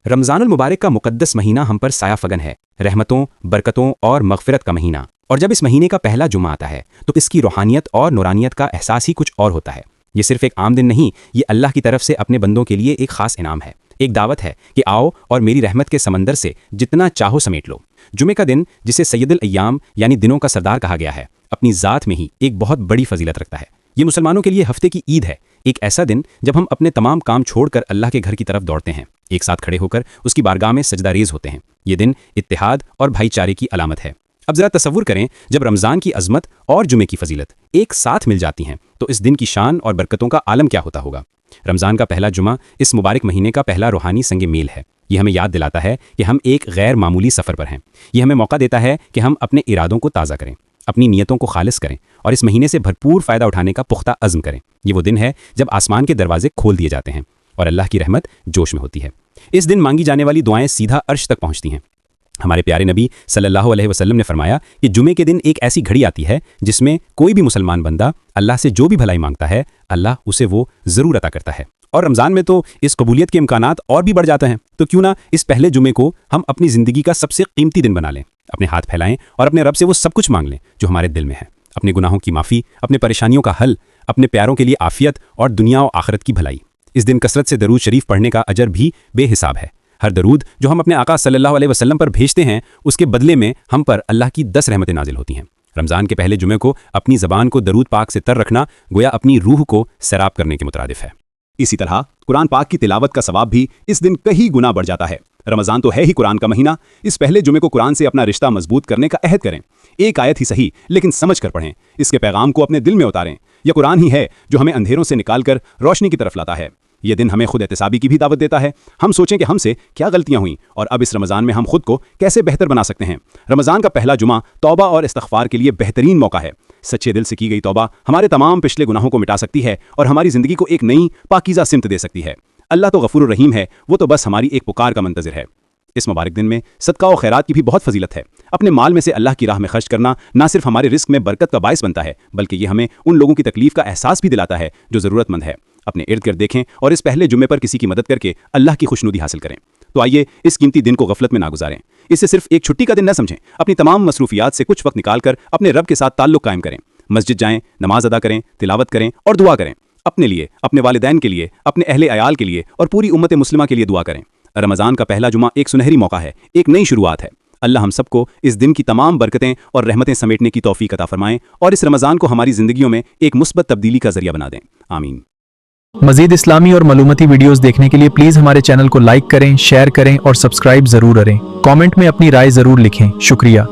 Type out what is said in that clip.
रमज़ानुल मुबारक का मुक़द्दस महीना हम पर साया फगन है, रहमतों, बरकतों और मग़फ़िरत का महीना। और जब इस महीने का पहला जुमा आता है तो इसकी रूहानियत और नूरानियत का एहसास ही कुछ और होता है। ये सिर्फ एक आम दिन नहीं, ये अल्लाह की तरफ से अपने बंदों के लिए एक ख़ास इनाम है, एक दावत है कि आओ और मेरी रहमत के समंदर से जितना चाहो समेट लो। जुमे का दिन, जिसे सैयदुल अय्याम यानी दिनों का सरदार कहा गया है, अपनी ज़ात में ही एक बहुत बड़ी फजीलत रखता है। ये मुसलमानों के लिए हफ्ते की ईद है, एक ऐसा दिन जब हम अपने तमाम काम छोड़कर अल्लाह के घर की तरफ दौड़ते हैं, एक साथ खड़े होकर उसकी बारगाह में सजदा रेज़ होते हैं। ये दिन इत्तेहाद और भाईचारे की अलामत है। अब ज़रा तसव्वुर करें, जब रमज़ान की अज़मत और जुमे की फजीलत एक साथ मिल जाती हैं तो इस दिन की शान और बरकतों का आलम क्या होता होगा। रमज़ान का पहला जुमा इस मुबारक महीने का पहला रूहानी संग मेल है। ये हमें याद दिलाता है कि हम एक गैर मामूली सफ़र पर हैं। ये हमें मौका देता है कि हम अपने इरादों को ताज़ा करें, अपनी नीयतों को खालिस करें और इस महीने से भरपूर फ़ायदा उठाने का पुख्ता अज़्म करें। ये वो दिन है जब आसमान के दरवाजे खोल दिए जाते हैं और अल्लाह की रहमत जोश में होती है। इस दिन मांगी जाने वाली दुआएं सीधा अर्श तक पहुंचती हैं। हमारे प्यारे नबी सल्लल्लाहु अलैहि वसल्लम ने फरमाया कि जुमे के दिन एक ऐसी घड़ी आती है जिसमें कोई भी मुसलमान बंदा अल्लाह से जो भी भलाई मांगता है, अल्लाह उसे वो ज़रूर अता करता है। और रमज़ान में तो इस कबूलियत के इम्कानात और भी बढ़ जाते हैं। तो क्यों ना इस पहले जुमे को हम अपनी ज़िंदगी का सबसे कीमती दिन बना लें, अपने हाथ फैलाएं और अपने रब से वो सब कुछ मांग लें जो हमारे दिल में है। अपने गुनाहों की माफ़ी, अपने परेशानियों का हल, अपने प्यारों के लिए आफ़ियत और दुनिया और आखिरत की भलाई। इस दिन कसरत से दरूद शरीफ पढ़ने का अजर भी बेहिसाब है। हर दरूद जो हम अपने आका सल्लल्लाहु अलैहि वसल्लम पर भेजते हैं, उसके बदले में हम पर अल्लाह की 10 रहमतें नाजिल होती हैं। रमज़ान के पहले जुमे को अपनी ज़बान को दरूद पाक से तर रखना गोया अपनी रूह को सैराब करने के मुतरादिफ है। इसी तरह कुरान पाक की तिलावत का सवाब भी इस दिन कई गुना बढ़ जाता है। रमज़ान तो है ही कुरान का महीना। इस पहले जुमे को कुरान से अपना रिश्ता मजबूत करने का अहद करें। एक आयत ही सही लेकिन समझ कर पढ़ें, इसके पैगाम को अपने दिल में उतारें। यह कुरान ही है जो हमें अंधेरों से निकालकर रोशनी की तरफ लाता है। यह दिन हमें खुद एहतिसाबी की भी दावत देता है। हम सोचें कि हमसे क्या गलतियां हुई और अब इस रमज़ान में हम खुद को कैसे बेहतर बना सकते हैं। रमज़ान का पहला जुमा तौबा और इस्तग़फ़ार के लिए बेहतरीन मौका है। सच्चे दिल से की गई तौबा हमारे तमाम पिछले गुनाहों को मिटा सकती है और हमारी ज़िंदगी को एक नई पाकीज़ा सिमत दे सकती है। अल्लाह तो गफूर रहीम है, वो तो बस हमारी एक पुकार का मंतज़िर है। इस मुबारक दिन में सदका और खैरात की भी बहुत फजीलत है। अपने माल में से अल्लाह की राह में खर्च करना ना सिर्फ हमारे रिस्क में बरकत का बायस बनता है, बल्कि ये हमें उन लोगों की तकलीफ का एहसास भी दिलाता है जो ज़रूरतमंद है। अपने इर्द गिर्द देखें और इस पहले जुम्मे पर किसी की मदद करके अल्लाह की खुशनुदी हासिल करें। तो आइए इस कीमती दिन को गफलत में ना गुजारें। इसे सिर्फ एक छुट्टी का दिन न समझें। अपनी तमाम मसरूफियात से कुछ वक्त निकालकर अपने रब के साथ ताल्लुक़ कायम करें। मस्जिद जाएं, नमाज अदा करें, तिलावत करें और दुआ करें। अपने लिए, अपने वालिदैन के लिए, अपने अहले अयाल के लिए और पूरी उम्मत मुस्लिमा के लिए दुआ करें। रमज़ान का पहला जुमा एक सुनहरी मौका है, एक नई शुरुआत है। अल्लाह हम सबको इस दिन की तमाम बरकतें और रहमतें समेटने की तौफीक अता फरमाएं और इस रमज़ान को हमारी ज़िंदगियों में एक मुस्बत तब्दीली का जरिया बना दें। आमीन। मज़ीद इस्लामी और मालूमती वीडियोस देखने के लिए प्लीज़ हमारे चैनल को लाइक करें, शेयर करें और सब्सक्राइब ज़रूर करें। कमेंट में अपनी राय ज़रूर लिखें। शुक्रिया।